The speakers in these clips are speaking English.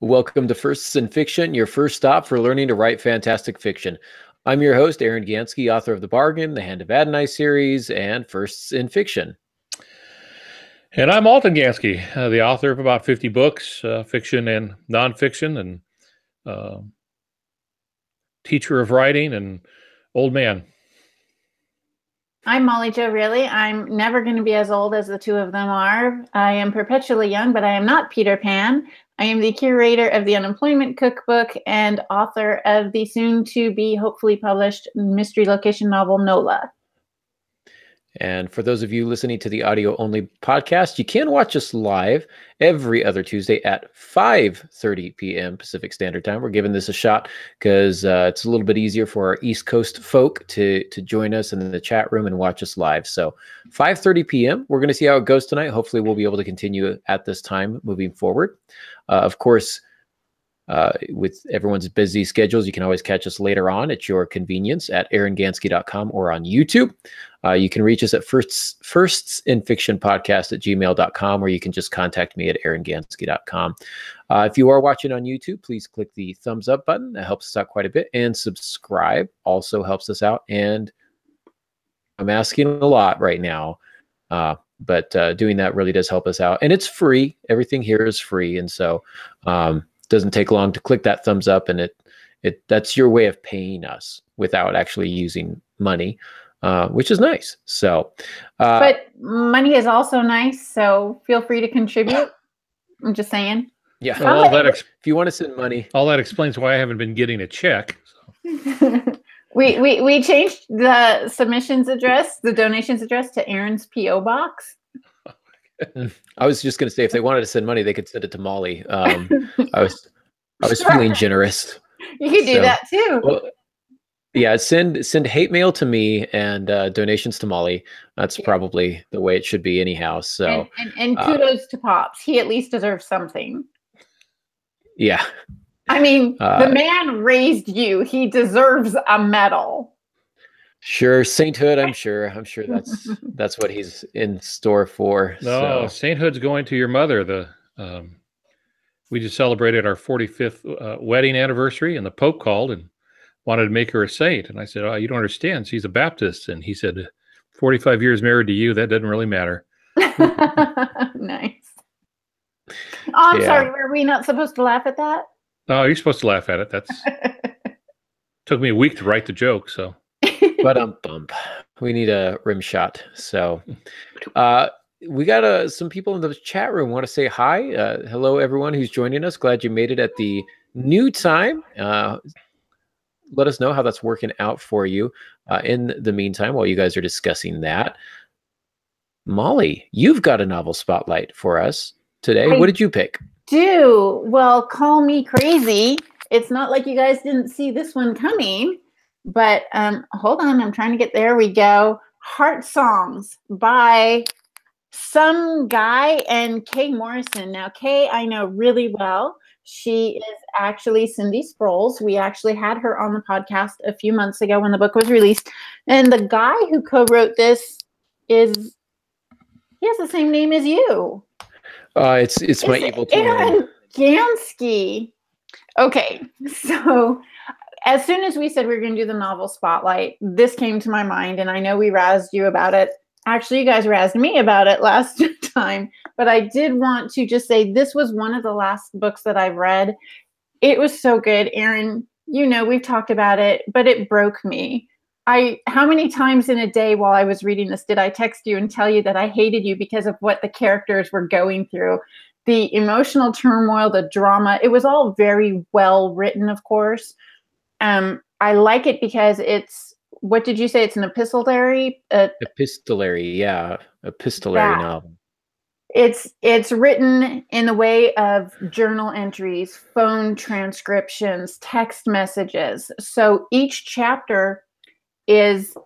Welcome to Firsts in Fiction, your first stop for learning to write fantastic fiction. I'm your host, Aaron Gansky, author of The Bargain, the Hand of Adonai series, and Firsts in Fiction. And I'm Alton Gansky, the author of about 50 books, fiction and nonfiction, and teacher of writing and old man. I'm Molly Jo Reilly. I'm never going to be as old as the two of them are. I am perpetually young, but I am not Peter Pan. I am the curator of the Unemployment Cookbook and author of the soon-to-be hopefully published mystery location novel, NOLA. And for those of you listening to the audio-only podcast, you can watch us live every other Tuesday at 5:30 p.m. Pacific Standard Time. We're giving this a shot because it's a little bit easier for our East Coast folk to join us in the chat room and watch us live. So 5:30 p.m., we're going to see how it goes tonight. Hopefully, we'll be able to continue at this time moving forward. Of course, with everyone's busy schedules, you can always catch us later on at your convenience at aarongansky.com or on YouTube. You can reach us at firstsinfictionpodcast@gmail.com, or you can just contact me at aarongansky.com. If you are watching on YouTube, please click the thumbs up button. That helps us out quite a bit. And subscribe also helps us out. And I'm asking a lot right now, but doing that really does help us out. And it's free. Everything here is free. And so doesn't take long to click that thumbs up, and that's your way of paying us without actually using money, which is nice. So but money is also nice, so feel free to contribute. I'm just saying. Yeah. Well, if you want to send money, all that explains why I haven't been getting a check. So. we changed the submissions address, the donations address, to Aaron's P.O. box. I was just going to say, if they wanted to send money, they could send it to Molly. I was feeling generous. You could do that too. Well, yeah, send hate mail to me and donations to Molly. That's probably the way it should be anyhow. So and kudos to Pops. He at least deserves something. Yeah. I mean, the man raised you. He deserves a medal. Sure, sainthood. I'm sure that's what he's in store for. No, sainthood's going to your mother. We just celebrated our 45th wedding anniversary, and the Pope called and wanted to make her a saint. And I said, "Oh, you don't understand. She's a Baptist." And he said, 45 years married to you, that doesn't really matter. Nice. Oh, I'm sorry. Were we not supposed to laugh at that? No, you're supposed to laugh at it. Took me a week to write the joke, so. But we need a rim shot. So we got some people in the chat room want to say hi. Hello, everyone who's joining us. Glad you made it at the new time. Let us know how that's working out for you in the meantime while you guys are discussing that. Molly, you've got a novel spotlight for us today. What did you pick? Well, call me crazy. It's not like you guys didn't see this one coming. But hold on, I'm trying to get there. We go. Heart Songs by some guy and Kay Morrison. Now, Kay, I know really well. She is actually Cindy Sproul's. We actually had her on the podcast a few months ago when the book was released. And the guy who co-wrote this he has the same name as you. It's my evil twin. Aaron Gansky. Okay, so as soon as we said we were going to do the novel spotlight, this came to my mind, and I know we razzed you about it. Actually, you guys razzed me about it last time, but I did want to just say this was one of the last books that I've read. It was so good. Aaron, we've talked about it, but it broke me. How many times in a day while I was reading this did I text you and tell you that I hated you because of what the characters were going through? The emotional turmoil, the drama, it was all very well written, of course. I like it because it's, what did you say? It's an epistolary? Epistolary novel. It's written in the way of journal entries, phone transcriptions, text messages. So each chapter is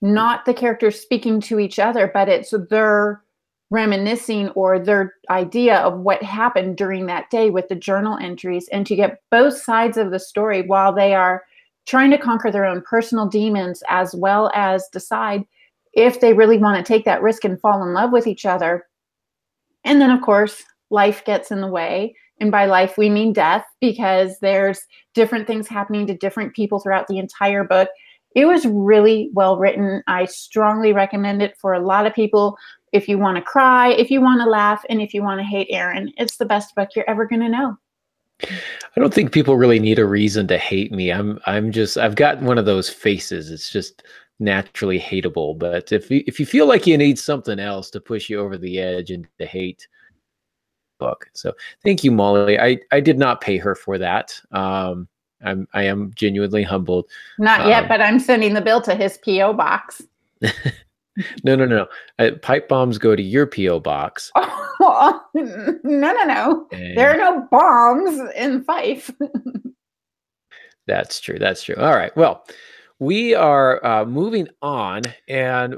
not the characters speaking to each other, but it's their reminiscing or their idea of what happened during that day with the journal entries, and to get both sides of the story while they are trying to conquer their own personal demons, as well as decide if they really want to take that risk and fall in love with each other. And then, of course, life gets in the way And by life, we mean death, because there's different things happening to different people throughout the entire book. It was really well written. I strongly recommend it for a lot of people. If you want to cry, if you want to laugh, and if you want to hate Aaron, it's the best book you're ever going to know. I don't think people really need a reason to hate me. I've got one of those faces. It's just naturally hateable. But if you feel like you need something else to push you over the edge and to hate book. So thank you, Molly. I did not pay her for that. I am genuinely humbled. Not yet, but I'm sending the bill to his P.O. box. No. Pipe bombs go to your P.O. box. Oh, no. And there are no bombs in Fife. That's true. All right. Well, we are moving on. And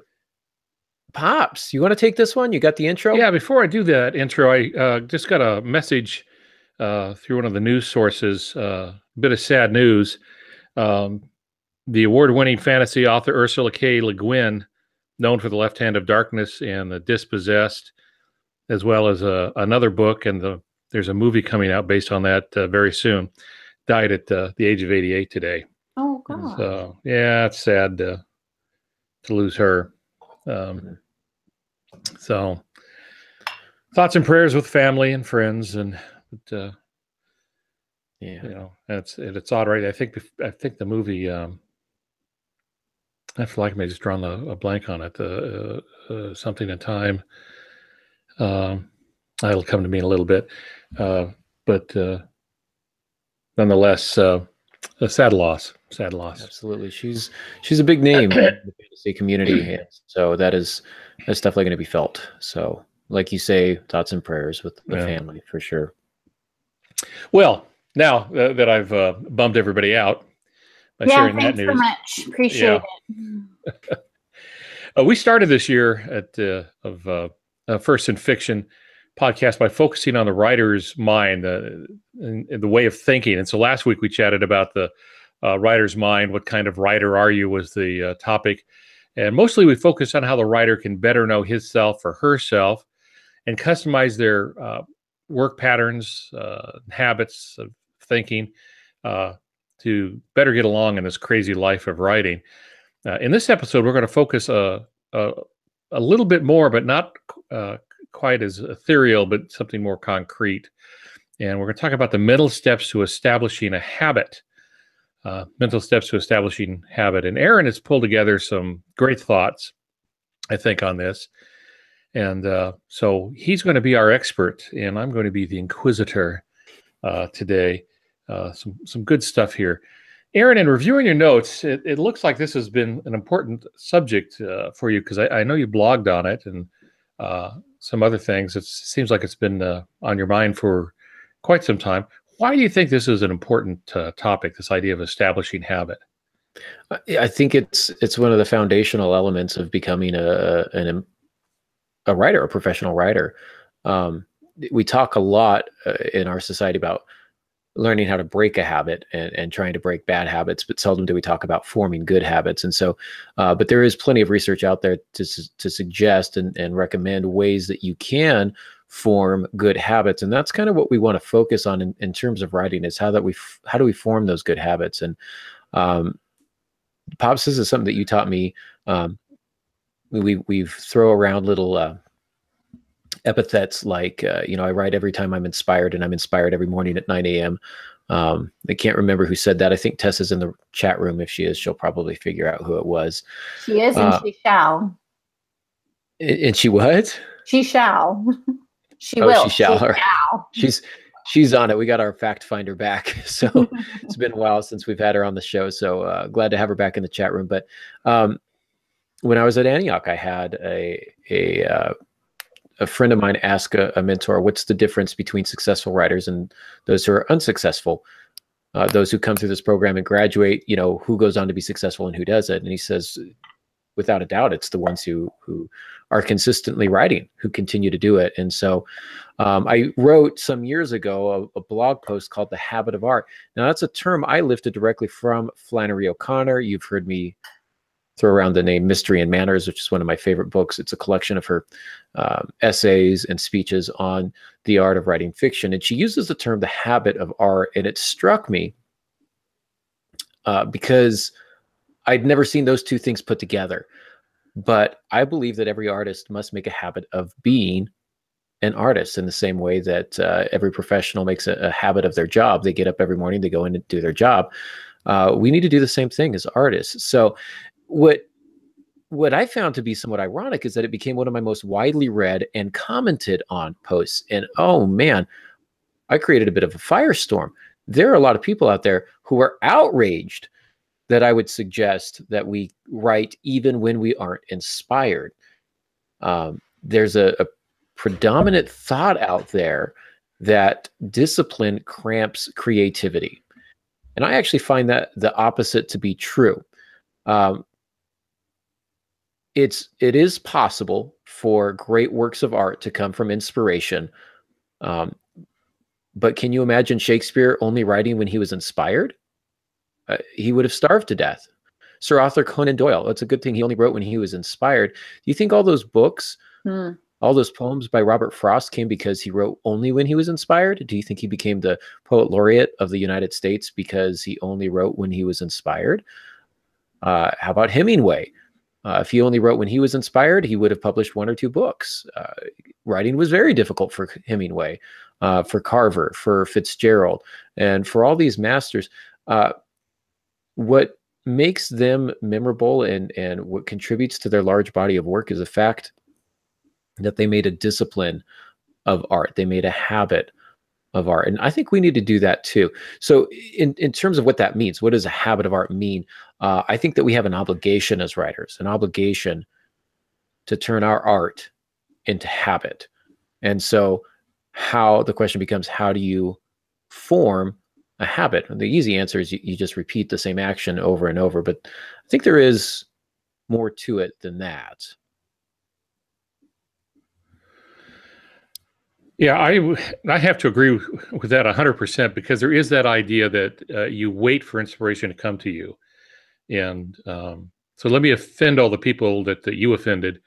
Pops, you want to take this one? You got the intro? Yeah, before I do that intro, I just got a message through one of the news sources, a bit of sad news. The award-winning fantasy author Ursula K. Le Guin, known for The Left Hand of Darkness and The Dispossessed, as well as another book, and there's a movie coming out based on that very soon, died at the age of 88 today. Oh, God. So, yeah, it's sad to lose her. So thoughts and prayers with family and friends, and yeah, you know, it's odd, right? I think the movie, I feel like I may just drawn a blank on it. Something in Time. That'll come to me in a little bit, but nonetheless, a sad loss. Absolutely. She's a big name in the fantasy community. So that's definitely going to be felt. So like you say, thoughts and prayers with the family for sure. Well, now that I've bummed everybody out by sharing that news. Thanks so much. Appreciate it. We started this year of First in Fiction podcast by focusing on the writer's mind, and the way of thinking. And so last week we chatted about the writer's mind. What kind of writer are you was the topic. And mostly we focused on how the writer can better know himself or herself and customize their work patterns, habits of thinking to better get along in this crazy life of writing. In this episode, we're going to focus a little bit more, but not quite as ethereal, but something more concrete. And we're going to talk about the mental steps to establishing a habit. Mental steps to establishing habit. And Aaron has pulled together some great thoughts, I think, on this. And so he's going to be our expert, and I'm going to be the inquisitor today. Some good stuff here. Aaron, in reviewing your notes, it looks like this has been an important subject for you, because I know you blogged on it and some other things. It seems like it's been on your mind for quite some time. Why do you think this is an important topic, this idea of establishing habit? I think it's one of the foundational elements of becoming a writer, a professional writer. We talk a lot in our society about learning how to break a habit and trying to break bad habits, but seldom do we talk about forming good habits. And so, but there is plenty of research out there to suggest and recommend ways that you can form good habits. And that's kind of what we want to focus on in terms of writing, is how do we form those good habits? And Pops, this is something that you taught me. We throw around little epithets like, I write every time I'm inspired, and I'm inspired every morning at 9 a.m. I can't remember who said that. I think Tessa's in the chat room. If she is, she'll probably figure out who it was. She is, and she shall. And she what? She shall. She will. She shall. She's on it. We got our fact finder back. So it's been a while since we've had her on the show. So glad to have her back in the chat room. But when I was at Antioch, I had a friend of mine ask a mentor, what's the difference between successful writers and those who are unsuccessful? Those who come through this program and graduate, who goes on to be successful and who doesn't? And he says, without a doubt, it's the ones who are consistently writing, who continue to do it. And so I wrote some years ago a blog post called The Habit of Art. Now, that's a term I lifted directly from Flannery O'Connor. You've heard me throw around the name Mystery and Manners, which is one of my favorite books. It's a collection of her essays and speeches on the art of writing fiction. And she uses the term the habit of art. And it struck me because I'd never seen those two things put together. But I believe that every artist must make a habit of being an artist in the same way that every professional makes a habit of their job. They get up every morning, they go in and do their job. We need to do the same thing as artists. So what I found to be somewhat ironic is that it became one of my most widely read and commented on posts. And oh man, I created a bit of a firestorm. There are a lot of people out there who are outraged that I would suggest that we write even when we aren't inspired. There's a predominant thought out there that discipline cramps creativity. And I actually find that the opposite to be true. It is possible for great works of art to come from inspiration. But can you imagine Shakespeare only writing when he was inspired? He would have starved to death. Sir Arthur Conan Doyle, it's a good thing he only wrote when he was inspired. Do you think all those books, all those poems by Robert Frost came because he wrote only when he was inspired? Do you think he became the poet laureate of the United States because he only wrote when he was inspired? How about Hemingway? If he only wrote when he was inspired, he would have published 1 or 2 books. Writing was very difficult for Hemingway, for Carver, for Fitzgerald, and for all these masters. What makes them memorable and what contributes to their large body of work is the fact that they made a discipline of art. They made a habit of art. And I think we need to do that too. So in terms of what that means, what does a habit of art mean? I think that we have an obligation as writers, an obligation to turn our art into habit. And so the question becomes, how do you form a habit? And the easy answer is you just repeat the same action over and over. But I think there is more to it than that. Yeah, I have to agree with that 100% because there is that idea that you wait for inspiration to come to you. And so let me offend all the people that you offended.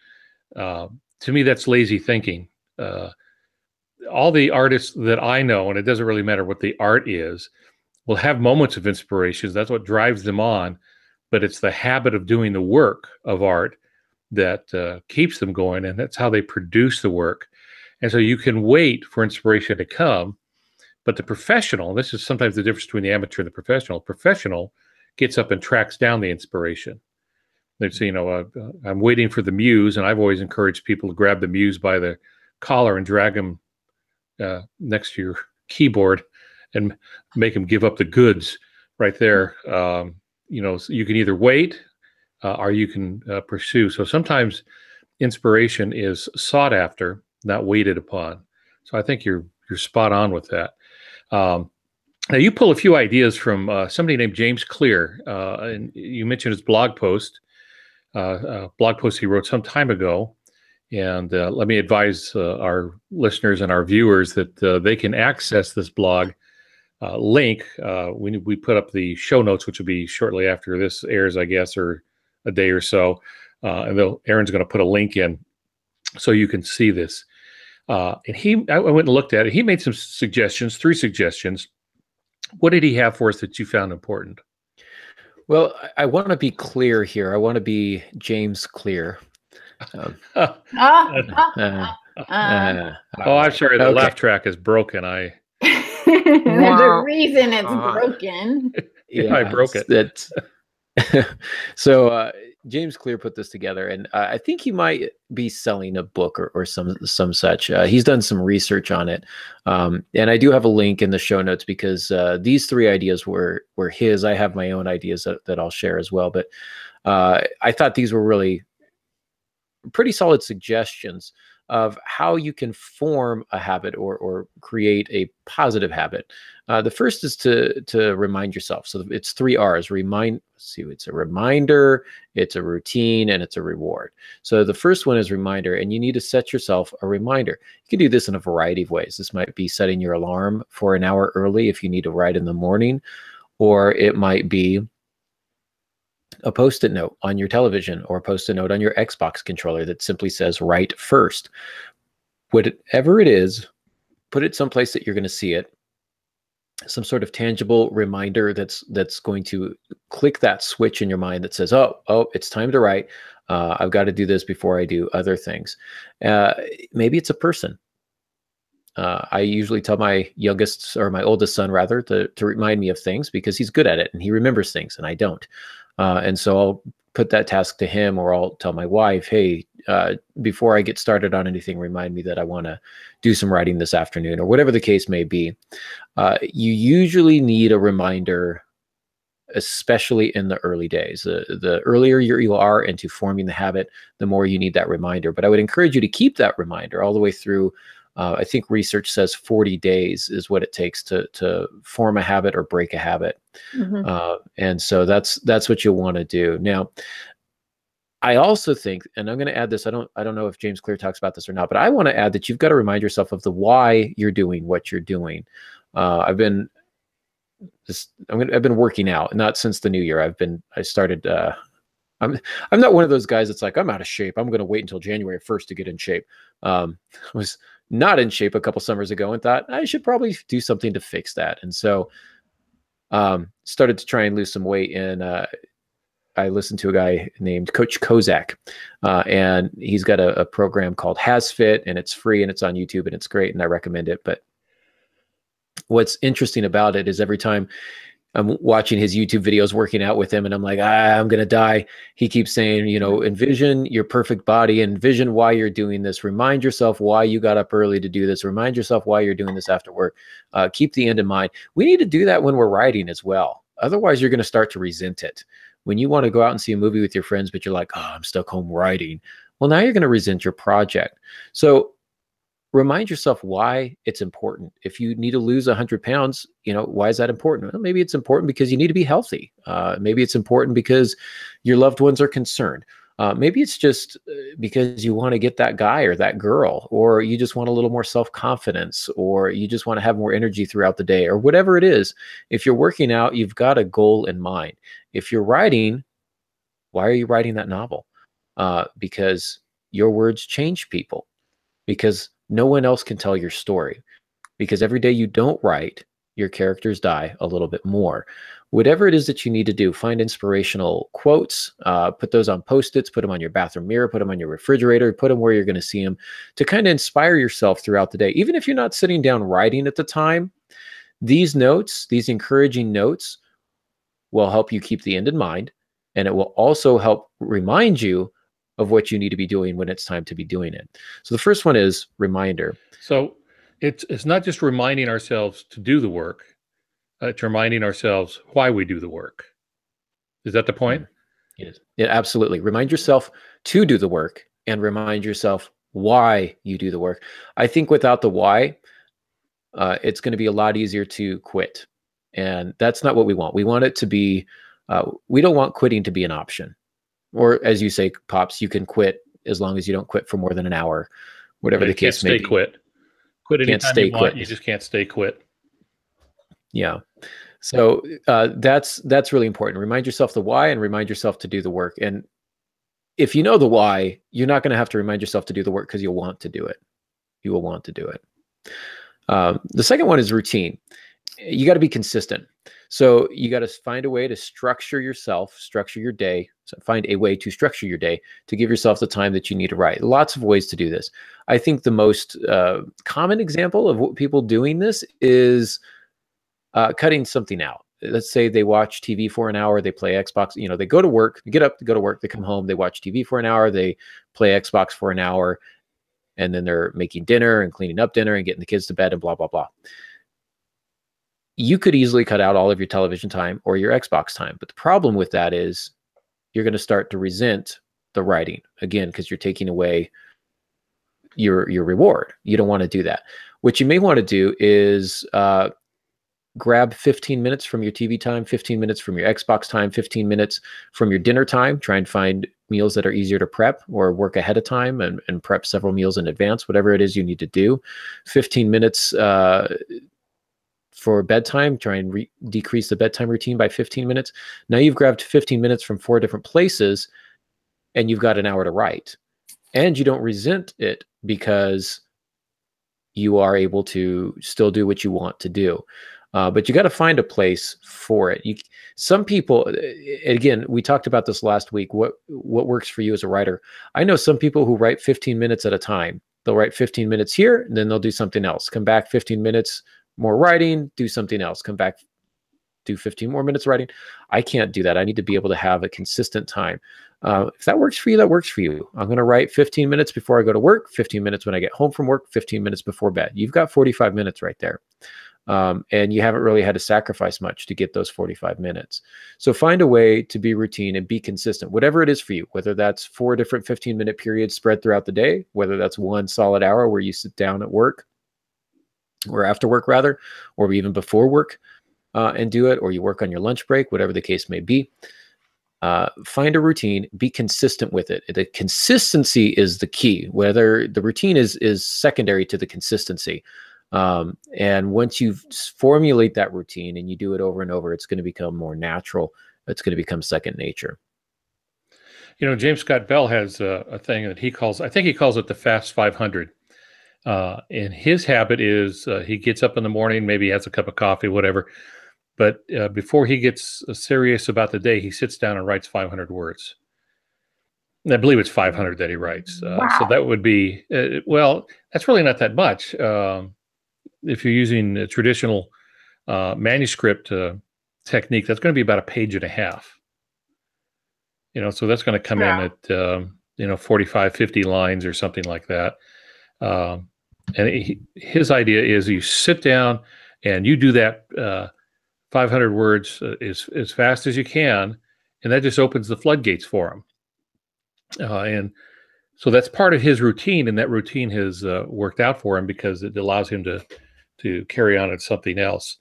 To me, that's lazy thinking. All the artists that I know, and it doesn't really matter what the art is, will have moments of inspiration. That's what drives them on. But it's the habit of doing the work of art that keeps them going. And that's how they produce the work. And so you can wait for inspiration to come, but the professional, this is sometimes the difference between the amateur and the professional gets up and tracks down the inspiration. They say, I'm waiting for the muse, and I've always encouraged people to grab the muse by the collar and drag them next to your keyboard and make them give up the goods right there. So you can either wait or you can pursue. So sometimes inspiration is sought after, not waited upon. So I think you're spot on with that. Now you pull a few ideas from somebody named James Clear, and you mentioned his blog post he wrote some time ago. And let me advise our listeners and our viewers that they can access this blog link. We put up the show notes, which will be shortly after this airs, I guess, or a day or so. And Aaron's going to put a link in so you can see this. And I went and looked at it. He made some suggestions, 3 suggestions. What did he have for us that you found important? Well, I want to be clear here. I want to be James Clear. I'm sorry. The laugh track is broken. There's a reason it's broken. Yeah, I broke it. So James Clear put this together, and I think he might be selling a book or some such. He's done some research on it, and I do have a link in the show notes because these 3 ideas were his. I have my own ideas that I'll share as well, but I thought these were really pretty solid suggestions of how you can form a habit or create a positive habit. The first is to remind yourself. So it's 3 R's. It's a reminder, it's a routine, and it's a reward. So the first one is reminder, and you need to set yourself a reminder. You can do this in a variety of ways. This might be setting your alarm for an hour early if you need to write in the morning, or it might be a Post-it note on your television or a Post-it note on your Xbox controller that simply says "Write first." Whatever it is, put it someplace that you're going to see it. Some sort of tangible reminder that's going to click that switch in your mind that says, "Oh, it's time to write. I've got to do this before I do other things." Maybe it's a person. I usually tell my youngest, or my oldest son rather, to remind me of things because he's good at it and he remembers things and I don't. And so I'll put that task to him, or I'll tell my wife, "Hey, before I get started on anything, remind me that I want to do some writing this afternoon," or whatever the case may be. You usually need a reminder, especially in the early days. The earlier you are into forming the habit, the more you need that reminder. But I would encourage you to keep that reminder all the way through. I think research says 40 days is what it takes to form a habit or break a habit. And so that's what you'll want to do. Now, I also think, and I'm going to add this, I don't know if James Clear talks about this or not, but I want to add that you've got to remind yourself of the why you're doing what you're doing. I've been working out, not since the new year. I'm not one of those guys that's like, I'm out of shape, I'm going to wait until January 1st to get in shape. I was not in shape a couple summers ago and thought I should probably do something to fix that. And so started to try and lose some weight. And I listened to a guy named Coach Kozak, and he's got a program called HasFit, and it's free and it's on YouTube and it's great and I recommend it. But what's interesting about it is every time I'm watching his YouTube videos, working out with him, and I'm like, I'm going to die, he keeps saying, envision your perfect body, envision why you're doing this, remind yourself why you got up early to do this, remind yourself why you're doing this after work, keep the end in mind. We need to do that when we're writing as well. Otherwise, you're going to start to resent it. When you want to go out and see a movie with your friends, but you're like, I'm stuck home writing. Well, now you're going to resent your project. So remind yourself why it's important. If you need to lose 100 pounds, why is that important? Well, maybe it's important because you need to be healthy. Maybe it's important because your loved ones are concerned. Maybe it's just because you want to get that guy or that girl, or you just want a little more self-confidence, or you just want to have more energy throughout the day, or whatever it is. If you're working out, you've got a goal in mind. If you're writing, why are you writing that novel? Because your words change people, because no one else can tell your story, because every day you don't write, your characters die a little bit more. Whatever it is that you need to do, find inspirational quotes, put those on Post-its, put them on your bathroom mirror, put them on your refrigerator, put them where you're going to see them, to kind of inspire yourself throughout the day. Even if you're not sitting down writing at the time, these notes, these encouraging notes, will help you keep the end in mind, and it will also help remind you of what you need to be doing when it's time to be doing it. So the first one is reminder. So it's not just reminding ourselves to do the work, it's reminding ourselves why we do the work. Is that the point? It is. Yeah, absolutely. Remind yourself to do the work and remind yourself why you do the work. I think without the why, it's going to be a lot easier to quit. And that's not what we want. We want it to be, we don't want quitting to be an option. Or as you say, Pops, you can quit as long as you don't quit for more than an hour, whatever the case may be. Quit anytime you want. You just can't stay quit. Yeah. So that's really important. Remind yourself the why and remind yourself to do the work. And if you know the why, you're not going to have to remind yourself to do the work because you'll want to do it. You will want to do it. The second one is routine. You got to be consistent. So you got to find a way to structure yourself, structure your day. So find a way to structure your day to give yourself the time that you need to write. Lots of ways to do this. I think the most common example of what people doing this is cutting something out. Let's say they watch TV for an hour, they play Xbox, they go to work, get up to go to work, they come home, they watch TV for an hour, they play Xbox for an hour, and then they're making dinner and cleaning up dinner and getting the kids to bed and blah, blah, blah. You could easily cut out all of your television time or your Xbox time. But the problem with that is you're going to start to resent the writing again, because you're taking away your reward. You don't want to do that. What you may want to do is grab 15 minutes from your TV time, 15 minutes from your Xbox time, 15 minutes from your dinner time. Try and find meals that are easier to prep, or work ahead of time and prep several meals in advance, whatever it is you need to do. 15 minutes for bedtime, try and decrease the bedtime routine by 15 minutes. Now you've grabbed 15 minutes from 4 different places, and you've got an hour to write. And you don't resent it because you are able to still do what you want to do. But you got to find a place for it. Some people, again, we talked about this last week, what works for you as a writer. I know some people who write 15 minutes at a time. They'll write 15 minutes here, and then they'll do something else. Come back 15 minutes more writing, do something else. Come back, do 15 more minutes writing. I can't do that. I need to be able to have a consistent time. If that works for you, that works for you. I'm going to write 15 minutes before I go to work, 15 minutes when I get home from work, 15 minutes before bed. You've got 45 minutes right there. And you haven't really had to sacrifice much to get those 45 minutes. So find a way to be routine and be consistent, whatever it is for you, whether that's 4 different 15-minute periods spread throughout the day, whether that's 1 solid hour where you sit down at work or after work rather, or even before work and do it, or you work on your lunch break, whatever the case may be. Find a routine, be consistent with it. The consistency is the key, whether the routine is secondary to the consistency. And once you formulate that routine and you do it over and over, it's going to become more natural. It's going to become second nature. You know, James Scott Bell has a thing that he calls, I think he calls it the Fast 500. And his habit is he gets up in the morning, maybe has a cup of coffee, whatever. But before he gets serious about the day, he sits down and writes 500 words. And I believe it's 500 that he writes. Wow. So that would be, well, that's really not that much. If you're using a traditional manuscript technique, that's going to be about 1.5 pages. You know, so that's going to come in at, 45, 50 lines or something like that. And his idea is you sit down and you do that 500 words as fast as you can, and that just opens the floodgates for him. And so that's part of his routine, and that routine has worked out for him because it allows him to carry on at something else.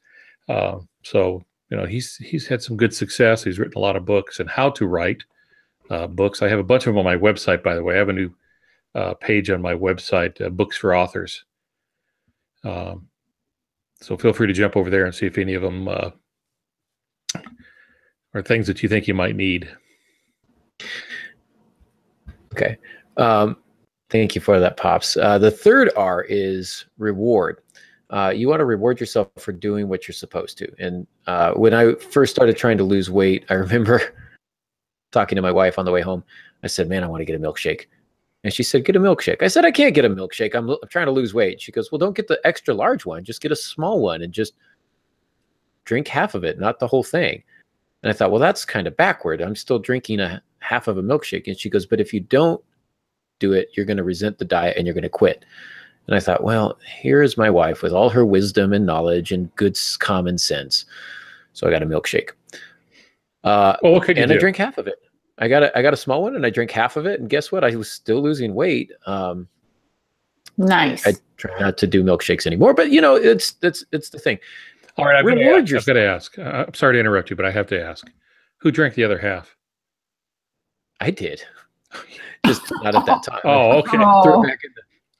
So, you know, he's had some good success. He's written a lot of books and how to write books. I have a bunch of them on my website, by the way. I have a new page on my website, Books for Authors. So feel free to jump over there and see if any of them are things that you think you might need. Okay. Thank you for that, Pops. The third R is reward. You want to reward yourself for doing what you're supposed to. And when I first started trying to lose weight, I remember talking to my wife on the way home. I said, man, I want to get a milkshake. And she said, get a milkshake. I said, I can't get a milkshake. I'm trying to lose weight. She goes, well, don't get the extra large one. Just get a small one and just drink half of it, not the whole thing. And I thought, well, that's kind of backward. I'm still drinking a half of a milkshake. And she goes, but if you don't do it, you're going to resent the diet and you're going to quit. And I thought, well, here is my wife with all her wisdom and knowledge and good common sense. So I got a milkshake. Well, what could you do? I drank half of it. I got a small one and I drank half of it. And guess what? I was still losing weight. Nice. I try not to do milkshakes anymore, but you know, it's the thing. All right, I've got to ask. I'm sorry to interrupt you, but I have to ask. Who drank the other half? I did. Just not at that time. Oh, okay.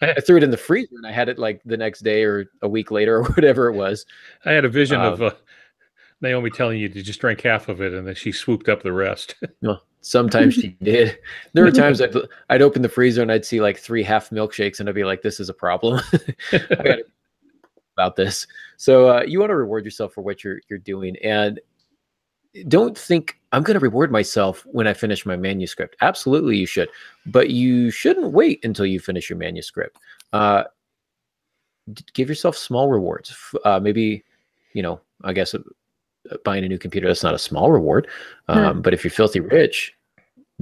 I threw it in the freezer and I had it like the next day or a week later or whatever it was. I had a vision of Naomi telling you to just drink half of it and then she swooped up the rest. Well, sometimes she did. There were times I'd open the freezer and I'd see like 3 half milkshakes and I'd be like, this is a problem. I got about this. So you want to reward yourself for what you're doing. And don't think I'm going to reward myself when I finish my manuscript. Absolutely, you should. But you shouldn't wait until you finish your manuscript. Give yourself small rewards. Maybe, you know, I guess buying a new computer, that's not a small reward. But if you're filthy rich,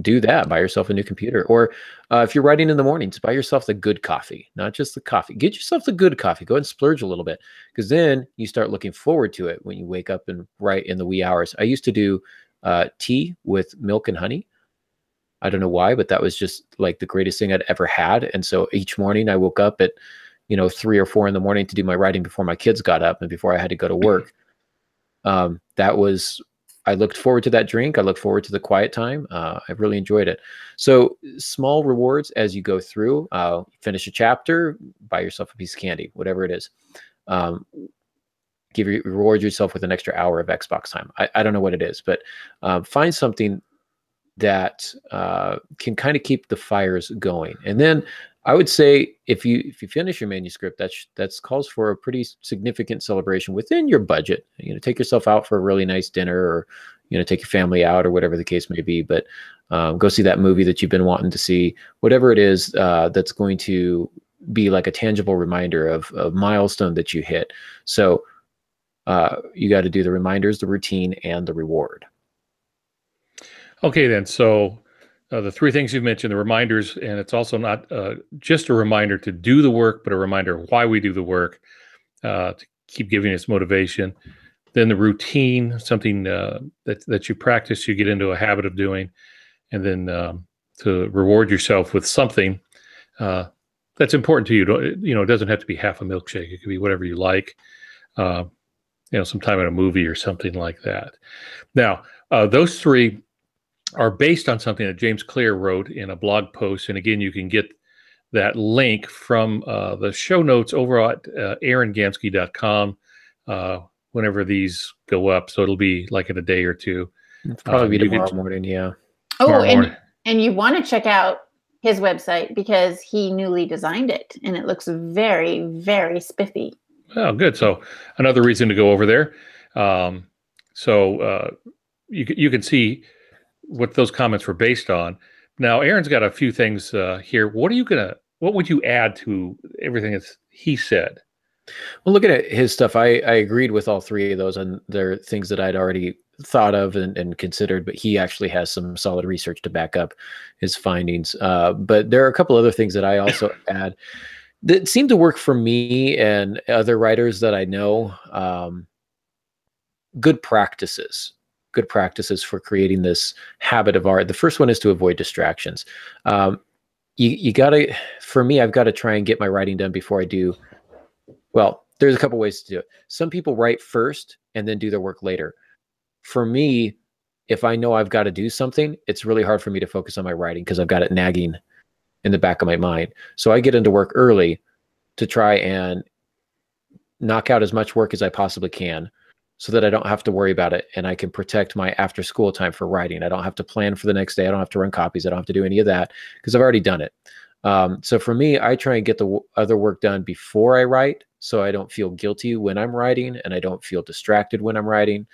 do that. Buy yourself a new computer. Or if you're writing in the mornings, buy yourself the good coffee, not just the coffee. Get yourself the good coffee. Go ahead and splurge a little bit, because then you start looking forward to it when you wake up and write in the wee hours. I used to do tea with milk and honey. I don't know why, but that was just like the greatest thing I'd ever had. And so each morning I woke up at, 3 or 4 in the morning to do my writing before my kids got up and before I had to go to work. I looked forward to that drink. I looked forward to the quiet time. I really enjoyed it. So small rewards as you go through, finish a chapter, buy yourself a piece of candy, whatever it is. reward yourself with an extra hour of Xbox time. I don't know what it is, but find something that can kind of keep the fires going. And then I would say if you finish your manuscript, that's calls for a pretty significant celebration within your budget. Take yourself out for a really nice dinner, or take your family out, or whatever the case may be. But go see that movie that you've been wanting to see, whatever it is that's going to be like a tangible reminder of a milestone that you hit. So you got to do the reminders, the routine, and the reward. Okay, then. So the three things you've mentioned, the reminders, and it's also not just a reminder to do the work, but a reminder of why we do the work, to keep giving us motivation. Then the routine, something that you practice, you get into a habit of doing, and then to reward yourself with something that's important to you. It doesn't have to be half a milkshake. It could be whatever you like. Sometime in a movie or something like that. Now, those three are based on something that James Clear wrote in a blog post. And again, you can get that link from the show notes over at aarongansky.com whenever these go up. So it'll be like in a day or two. It's probably be tomorrow morning, yeah. And you want to check out his website because he newly designed it, and it looks very, very spiffy. Oh, good. So another reason to go over there. You can see what those comments were based on. Now, Aaron's got a few things here. What would you add to everything that he said? Well, looking at his stuff, I agreed with all three of those, and they're things that I'd already thought of and considered, but he actually has some solid research to back up his findings. But there are a couple other things that I also add that seem to work for me and other writers that I know. Good practices for creating this habit of art. The first one is to avoid distractions. You gotta, for me, I've got to try and get my writing done before I do. Well, there's a couple ways to do it. Some people write first and then do their work later. For me, if I know I've got to do something, it's really hard for me to focus on my writing because I've got it nagging in the back of my mind. So I get into work early to try and knock out as much work as I possibly can so that I don't have to worry about it, and I can protect my after school time for writing. I don't have to plan for the next day. I don't have to run copies. I don't have to do any of that because I've already done it. So for me, I try and get the other work done before I write so I don't feel guilty when I'm writing and I don't feel distracted when I'm writing.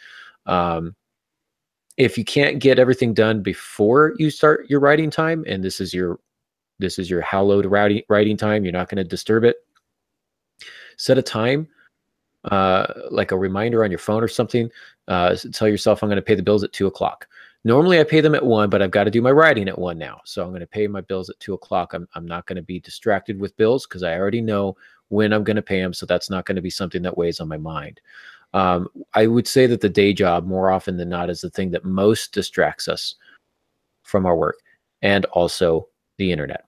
If you can't get everything done before you start your writing time, and this is your hallowed writing time, you're not going to disturb it, set a time, like a reminder on your phone or something. Tell yourself, I'm going to pay the bills at 2:00. Normally I pay them at 1, but I've got to do my writing at 1 now. So I'm going to pay my bills at 2:00. I'm not going to be distracted with bills because I already know when I'm going to pay them. So that's not going to be something that weighs on my mind. I would say that the day job more often than not is the thing that most distracts us from our work, and also the internet.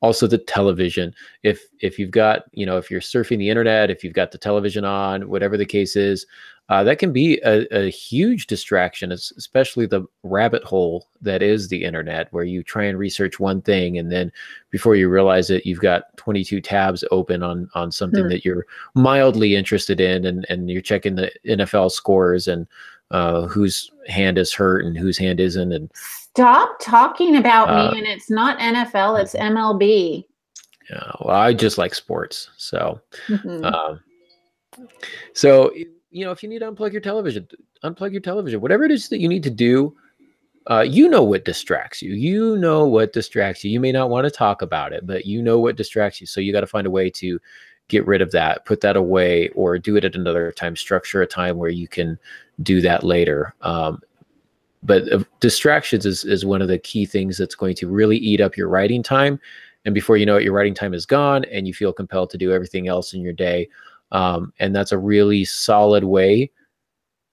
Also the television. If you've got, if you're surfing the internet, if you've got the television on, whatever the case is, that can be a huge distraction, especially the rabbit hole that is the internet, where you try and research one thing, and then before you realize it, you've got 22 tabs open on something that you're mildly interested in, and you're checking the NFL scores and whose hand is hurt and whose hand isn't. And stop talking about me, and it's not NFL, it's MLB. Yeah, well, I just like sports, so so if you need to unplug your television, whatever it is that you need to do. What distracts you. You may not want to talk about it, but what distracts you. So you got to find a way to get rid of that, put that away, or do it at another time. Structure a time where you can do that later. But distractions is one of the key things that's going to really eat up your writing time. And before you know it, your writing time is gone and you feel compelled to do everything else in your day. And that's a really solid way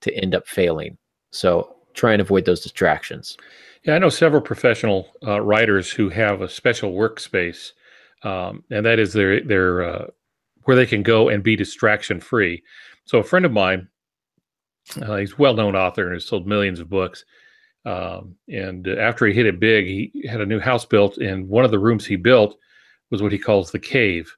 to end up failing. So try and avoid those distractions. Yeah, I know several professional writers who have a special workspace, and that is their where they can go and be distraction free. So a friend of mine, he's a well-known author and has sold millions of books. And after he hit it big, he had a new house built, and one of the rooms he built was what he calls the cave.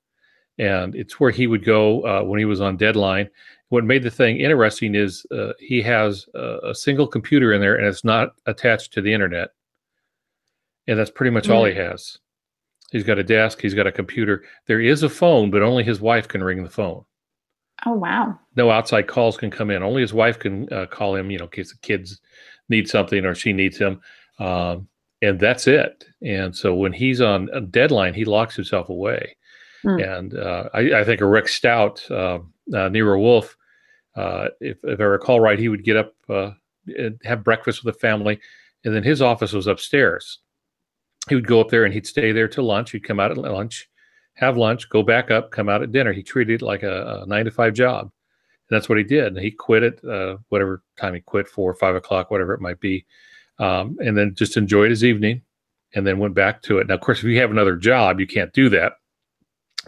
And it's where he would go when he was on deadline. What made the thing interesting is he has a single computer in there, and it's not attached to the internet. And that's pretty much all he has. He's got a desk. He's got a computer. There is a phone, but only his wife can ring the phone. Oh, wow. No outside calls can come in. Only his wife can call him, in case the kids need something or she needs him. And that's it. And so when he's on a deadline, he locks himself away. And I think of Rick Stout, Nero Wolfe, if I recall right, he would get up and have breakfast with the family, and then his office was upstairs. He would go up there and he'd stay there till lunch. He'd come out at lunch, have lunch, go back up, come out at dinner. He treated it like a 9-to-5 job. And that's what he did. And he quit at whatever time he quit, 4 or 5 o'clock, whatever it might be. And then just enjoyed his evening and then went back to it. Now, of course, if you have another job, you can't do that.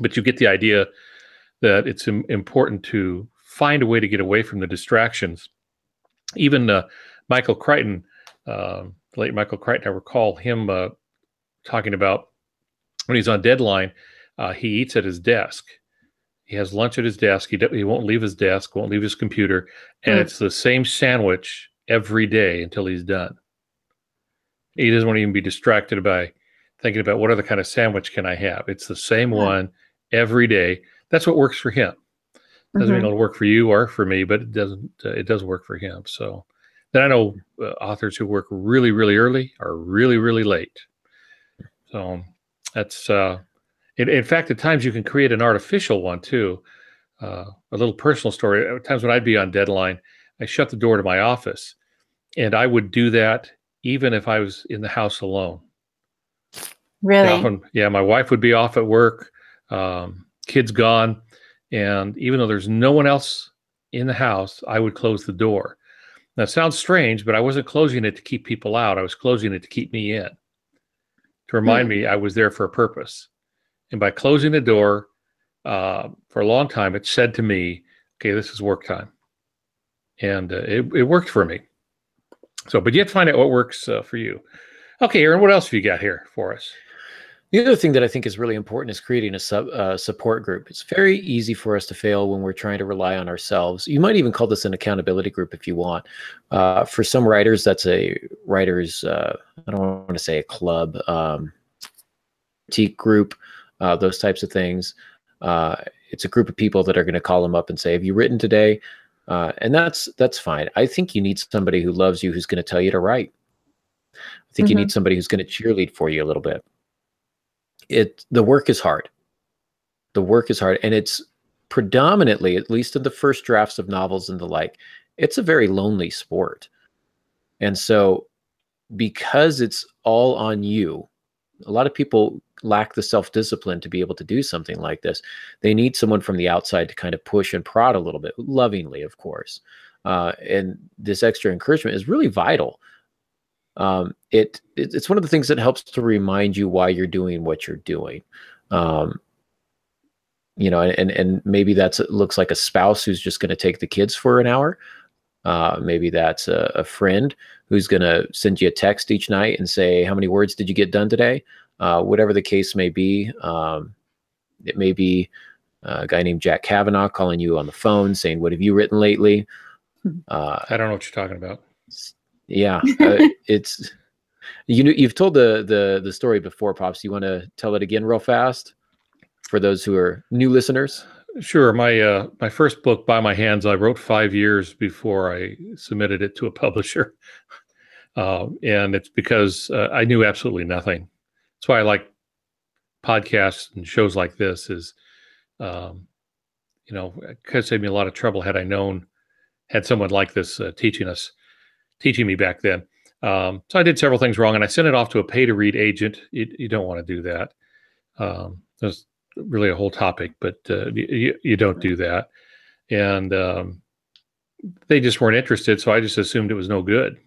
But you get the idea that it's important to find a way to get away from the distractions. Even Michael Crichton, late Michael Crichton, I recall him talking about when he's on deadline, he eats at his desk. He has lunch at his desk. He won't leave his desk, won't leave his computer. And it's the same sandwich every day until he's done. He doesn't want to even be distracted by thinking about what other kind of sandwich can I have. It's the same one every day. That's what works for him. Doesn't mean it'll work for you or for me, but it doesn't. It does work for him. So then I know authors who work really, really early or really, really late. So that's in fact, at times you can create an artificial one too. A little personal story. At times when I'd be on deadline, I shut the door to my office, and I would do that even if I was in the house alone. Really? Often, my wife would be off at work, kids gone, and even though there's no one else in the house, I would close the door. Now, it sounds strange, but I wasn't closing it to keep people out. I was closing it to keep me in, to remind me I was there for a purpose. And by closing the door, for a long time, it said to me, okay, this is work time. And it worked for me. So, but you have to find out what works for you. Okay, Aaron, what else have you got here for us? The other thing that I think is really important is creating a support group. It's very easy for us to fail when we're trying to rely on ourselves. You might even call this an accountability group if you want. For some writers, that's a writer's, I don't want to say a club, critique group, those types of things. It's a group of people that are going to call them up and say, have you written today? And that's fine. I think you need somebody who loves you, who's going to tell you to write. I think you need somebody who's going to cheerlead for you a little bit. The work is hard. The work is hard. And it's predominantly, at least in the first drafts of novels and the like, it's a very lonely sport. And so because it's all on you, a lot of people lack the self-discipline to be able to do something like this. They need someone from the outside to kind of push and prod a little bit, lovingly, of course. And this extra encouragement is really vital. It's one of the things that helps to remind you why you're doing what you're doing. And maybe looks like a spouse who's just going to take the kids for an hour. Maybe that's a friend who's going to send you a text each night and say, how many words did you get done today? Whatever the case may be. It may be a guy named Jack Kavanaugh calling you on the phone saying, what have you written lately? I don't know what you're talking about. Yeah, it's you've told the story before, Pops. You want to tell it again real fast for those who are new listeners? Sure. My first book, By My Hands, I wrote 5 years before I submitted it to a publisher, and it's because I knew absolutely nothing. That's why I like podcasts and shows like this. It could save me a lot of trouble had someone like this teaching me back then. So I did several things wrong, and I sent it off to a pay-to-read agent. You don't want to do that. There's really a whole topic, but you don't do that. And they just weren't interested, so I just assumed it was no good.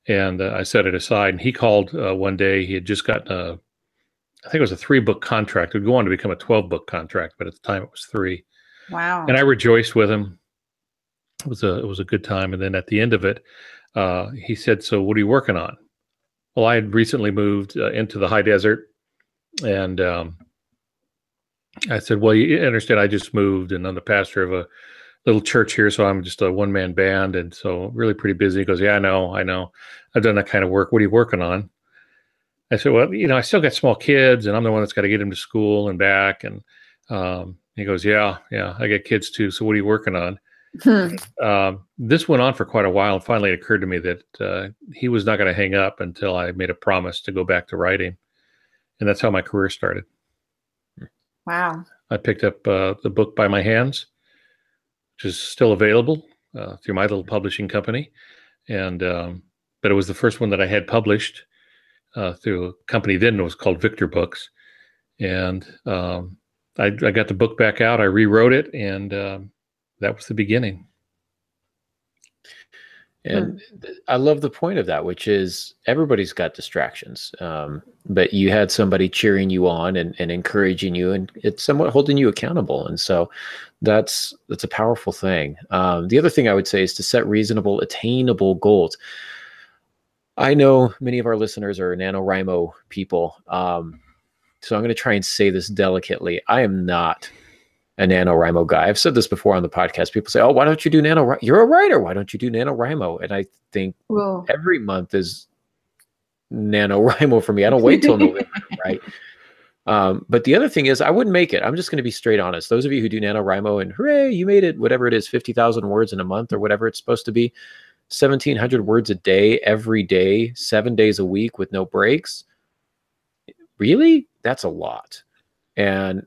And I set it aside. And he called one day. He had just gotten I think it was a 3-book contract. It would go on to become a 12-book contract, but at the time it was 3. Wow. And I rejoiced with him. It was a good time. And then at the end of it, he said, so what are you working on? Well, I had recently moved into the high desert, and I said, well, you understand, I just moved and I'm the pastor of a little church here. So I'm just a one-man band. And so really pretty busy. He goes, yeah, I know. I've done that kind of work. What are you working on? I said, well, I still got small kids and I'm the one that's got to get them to school and back. And he goes, yeah, I got kids too. So what are you working on? This went on for quite a while. And finally it occurred to me that he was not going to hang up until I made a promise to go back to writing. And that's how my career started. Wow. I picked up the book By My Hands, which is still available through my little publishing company. And but it was the first one that I had published through a company then it was called Victor Books. And I got the book back out. I rewrote it, and that was the beginning. And I love the point of that, which is everybody's got distractions, but you had somebody cheering you on and encouraging you, and it's somewhat holding you accountable. And so that's a powerful thing. The other thing I would say is to set reasonable, attainable goals. I know many of our listeners are NaNoWriMo people, so I'm going to try and say this delicately. I am not a NaNoWriMo guy. I've said this before on the podcast. People say, oh, why don't you do NaNoWriMo? You're a writer. Why don't you do NaNoWriMo? And I think every month is NaNoWriMo for me. I don't wait till November, right? But the other thing is I wouldn't make it. I'm just going to be straight honest. Those of you who do NaNoWriMo and hooray, you made it, whatever it is, 50,000 words in a month or whatever it's supposed to be, 1,700 words a day, every day, 7 days a week with no breaks. Really? That's a lot. And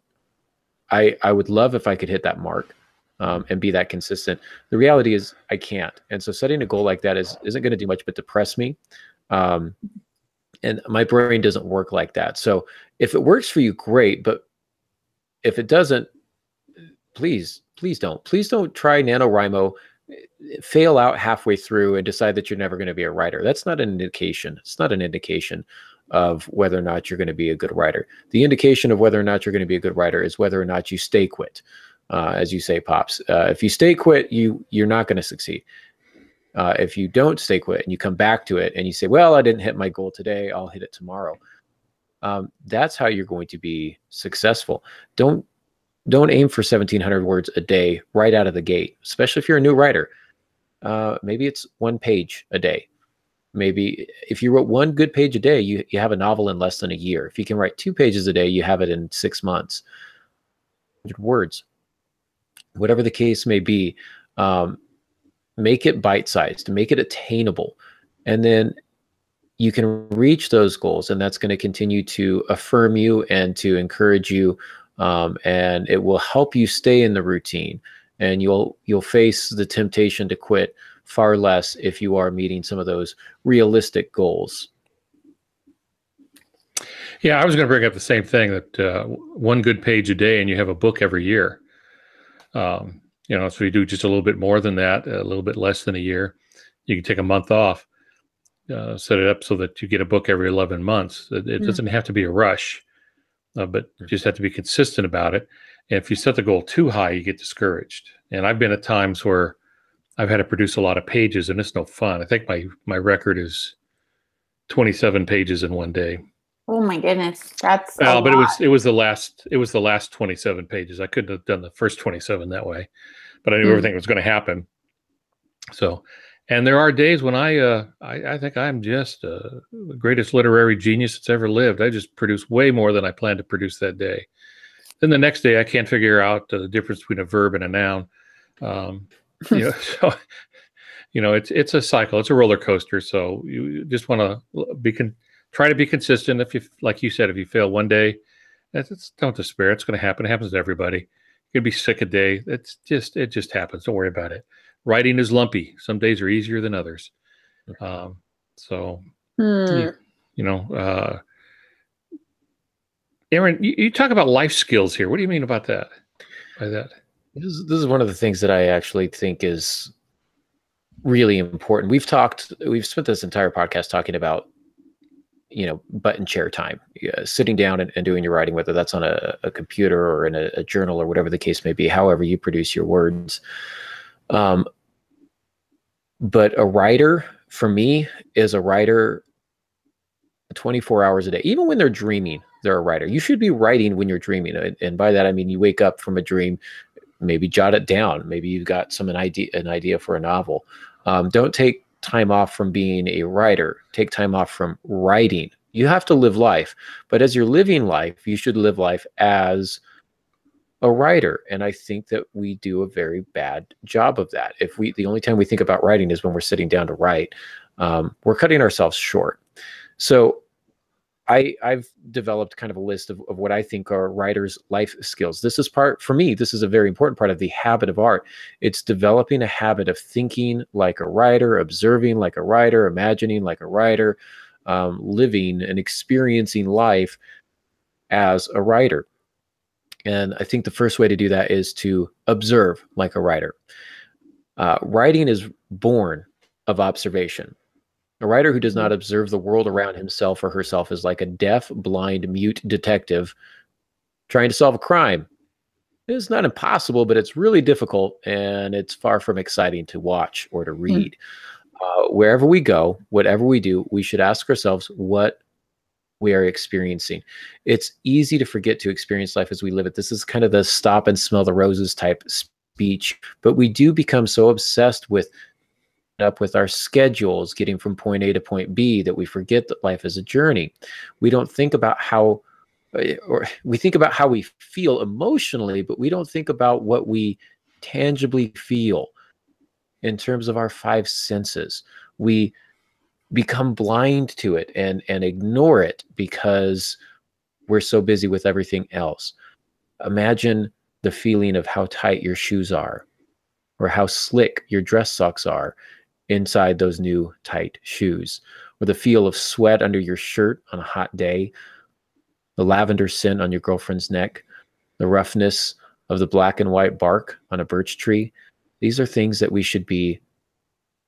I would love if I could hit that mark and be that consistent. The reality is I can't. And so setting a goal like that isn't going to do much but depress me. And my brain doesn't work like that. So if it works for you, great. But if it doesn't, please don't. Please don't try NaNoWriMo, fail out halfway through and decide that you're never going to be a writer. That's not an indication. It's not an indication of whether or not you're going to be a good writer. The indication of whether or not you're going to be a good writer is whether or not you stay quit, as you say, Pops. If you stay quit, you're not going to succeed. If you don't stay quit and you come back to it and you say, well, I didn't hit my goal today, I'll hit it tomorrow. That's how you're going to be successful. Don't aim for 1,700 words a day right out of the gate, especially if you're a new writer. Maybe it's 1 page a day. Maybe if you wrote 1 good page a day, you have a novel in less than a year. If you can write 2 pages a day, you have it in 6 months. 100 words, whatever the case may be, make it bite-sized, make it attainable. And then you can reach those goals, and that's going to continue to affirm you and to encourage you. And it will help you stay in the routine, and you'll face the temptation to quit far less if you are meeting some of those realistic goals. Yeah, I was going to bring up the same thing, that 1 good page a day and you have a book every year. So you do just a little bit more than that, a little bit less than a year. You can take a month off, set it up so that you get a book every 11 months. It doesn't have to be a rush, but you just have to be consistent about it. And if you set the goal too high, you get discouraged. And I've been at times where I've had to produce a lot of pages, and it's no fun. I think my record is 27 pages in one day. Oh my goodness, that's but it was the last 27 pages. I couldn't have done the first 27 that way, but I knew everything was going to happen. So, and there are days when I think I'm just the greatest literary genius that's ever lived. I just produce way more than I planned to produce that day. Then the next day I can't figure out the difference between a verb and a noun. So it's a cycle. It's a roller coaster. So you just want to try to be consistent. If you, like you said, if you fail one day, don't despair. It's going to happen. It happens to everybody. You're going to be sick a day. It just happens. Don't worry about it. Writing is lumpy. Some days are easier than others. Aaron, you talk about life skills here. What do you mean about that? By that? This is one of the things that I actually think is really important. We've spent this entire podcast talking about, button chair time, sitting down and doing your writing, whether that's on a computer or in a journal or whatever the case may be, however you produce your words. But a writer, for me, is a writer 24 hours a day, even when they're dreaming. they're a writer. You should be writing when you're dreaming. And by that, I mean, you wake up from a dream, maybe jot it down. Maybe you've got an idea for a novel. Don't take time off from being a writer. Take time off from writing. You have to live life, but as you're living life, you should live life as a writer. And I think that we do a very bad job of that. The only time we think about writing is when we're sitting down to write, we're cutting ourselves short. So I've developed kind of a list of what I think are writers' life skills. For me, this is a very important part of the habit of art. It's developing a habit of thinking like a writer, observing like a writer, imagining like a writer, living and experiencing life as a writer. And I think the first way to do that is to observe like a writer. Writing is born of observation. A writer who does not observe the world around himself or herself is like a deaf, blind, mute detective trying to solve a crime. It's not impossible, but it's really difficult, and it's far from exciting to watch or to read. Wherever we go, whatever we do, we should ask ourselves what we are experiencing. It's easy to forget to experience life as we live it. This is kind of the stop and smell the roses type speech, but we do become so obsessed with our schedules, getting from point A to point B, that we forget that life is a journey. We don't think about we think about how we feel emotionally, but we don't think about what we tangibly feel in terms of our five senses. We become blind to it and ignore it because we're so busy with everything else. Imagine the feeling of how tight your shoes are, or how slick your dress socks are inside those new tight shoes, or the feel of sweat under your shirt on a hot day, the lavender scent on your girlfriend's neck, the roughness of the black and white bark on a birch tree. These are things that we should be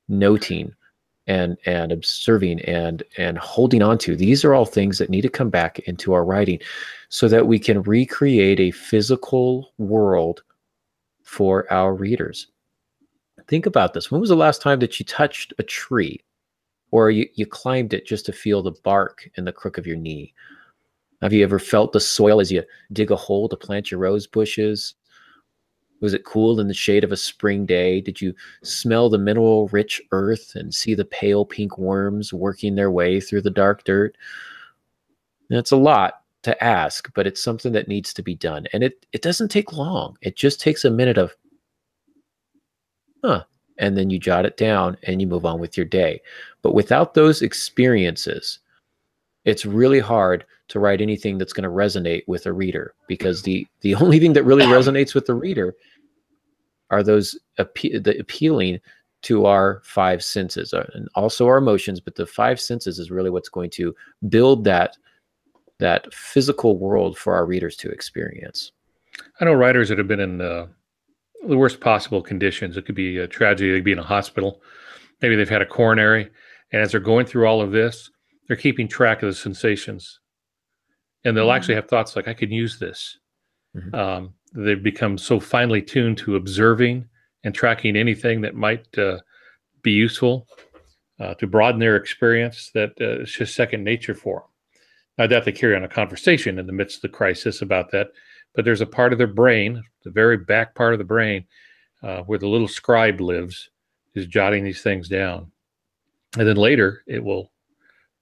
noting and observing and holding on to. These are all things that need to come back into our writing so that we can recreate a physical world for our readers. Think about this. When was the last time that you touched a tree, or you climbed it just to feel the bark in the crook of your knee? Have you ever felt the soil as you dig a hole to plant your rose bushes? Was it cool in the shade of a spring day? Did you smell the mineral-rich earth and see the pale pink worms working their way through the dark dirt? That's a lot to ask, but it's something that needs to be done. And it doesn't take long. It just takes a minute of, and then you jot it down and you move on with your day. But without those experiences, it's really hard to write anything that's going to resonate with a reader, because the only thing that really resonates with the reader are those appealing to our five senses, and also our emotions. But the five senses is really what's going to build that physical world for our readers to experience. I know writers that have been in the worst possible conditions. It could be a tragedy. They could be in a hospital. Maybe they've had a coronary. And as they're going through all of this, they're keeping track of the sensations. And they'll actually have thoughts like, I could use this. They've become so finely tuned to observing and tracking anything that might be useful to broaden their experience that it's just second nature for them. I doubt they carry on a conversation in the midst of the crisis about that, but there's a part of their brain, the very back part of the brain, where the little scribe lives, is jotting these things down. And then later it will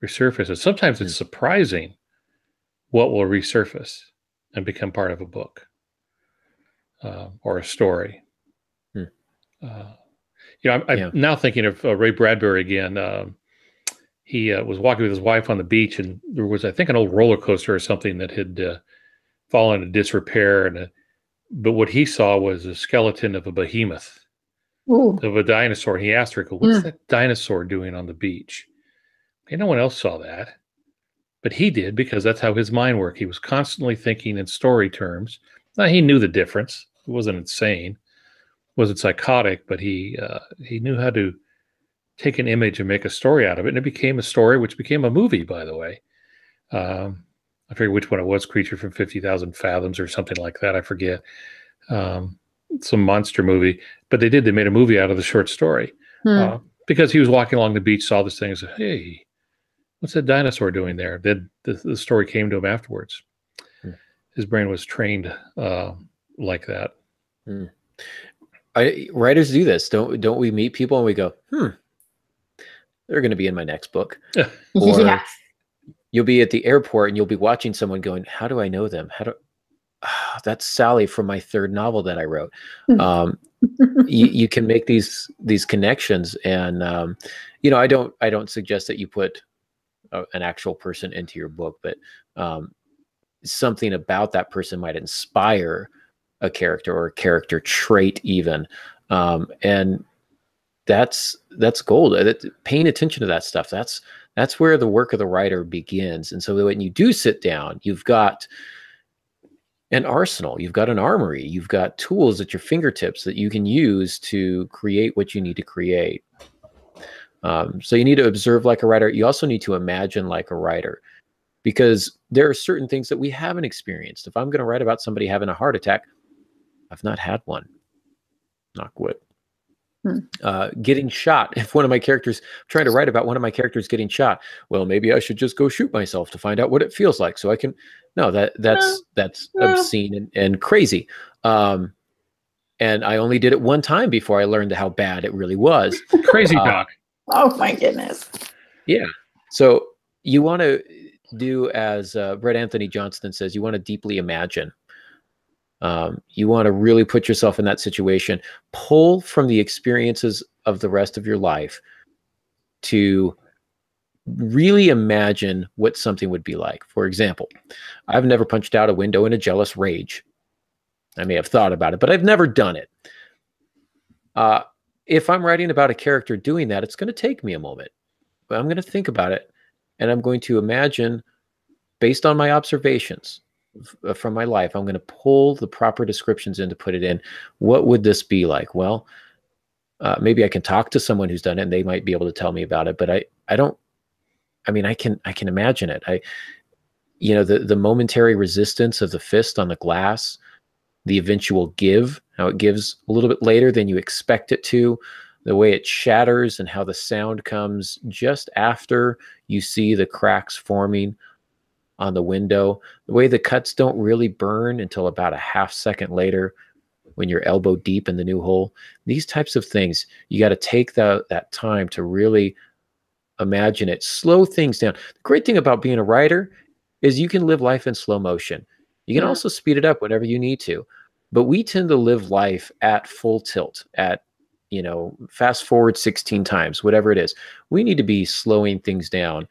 resurface. And sometimes it's surprising what will resurface and become part of a book or a story. I'm now thinking of Ray Bradbury again. He was walking with his wife on the beach, and there was, I think, an old roller coaster or something that had fallen into disrepair. But what he saw was a skeleton of a behemoth, of a dinosaur. And he asked her, what's that dinosaur doing on the beach? Okay, no one else saw that. But he did, because that's how his mind worked. He was constantly thinking in story terms. Now, he knew the difference. He wasn't insane, wasn't psychotic, but he knew how to take an image and make a story out of it. And it became a story, which became a movie, by the way. I forget which one it was, Creature from 50,000 Fathoms or something like that. I forget. Some monster movie. But they made a movie out of the short story. Because he was walking along the beach, saw this thing and said, hey, what's that dinosaur doing there? The story came to him afterwards. Hmm. His brain was trained like that. Hmm. Writers do this. Don't we meet people and we go, they're going to be in my next book. Or Yes. you'll be at the airport and you'll be watching someone going, how do I know them? That's Sally from my third novel that I wrote. You can make these connections, and I don't suggest that you put an actual person into your book, but something about that person might inspire a character or a character trait even, and that's gold. Paying attention to that stuff, that's where the work of the writer begins. And so when you do sit down, you've got an arsenal, you've got an armory, you've got tools at your fingertips that you can use to create what you need to create. So you need to observe like a writer. You also need to imagine like a writer, because there are certain things that we haven't experienced. If I'm going to write about somebody having a heart attack, I've not had one. Knock wood. Getting shot. If one of my characters, trying to write about one of my characters getting shot, well, maybe I should just go shoot myself to find out what it feels like, so I can. No, that's obscene and crazy. And I only did it one time before I learned how bad it really was. Crazy talk. Oh my goodness. Yeah. So you want to do, as Brett Anthony Johnston says, you want to deeply imagine. You want to really put yourself in that situation, pull from the experiences of the rest of your life to really imagine what something would be like. For example, I've never punched out a window in a jealous rage. I may have thought about it, but I've never done it. If I'm writing about a character doing that, it's going to take me a moment. But I'm going to think about it, and I'm going to imagine, based on my observations from my life, I'm going to pull the proper descriptions in to put it in. What would this be like? Well, maybe I can talk to someone who's done it and they might be able to tell me about it, but I can imagine it. The momentary resistance of the fist on the glass, the eventual give, how it gives a little bit later than you expect it to, the way it shatters and how the sound comes just after you see the cracks forming on the window, the way the cuts don't really burn until about a half second later when you're elbow deep in the new hole. These types of things, you got to take that time to really imagine it, slow things down. The great thing about being a writer is you can live life in slow motion. You can also speed it up whenever you need to, but we tend to live life at full tilt, at fast forward 16 times, whatever it is. We need to be slowing things down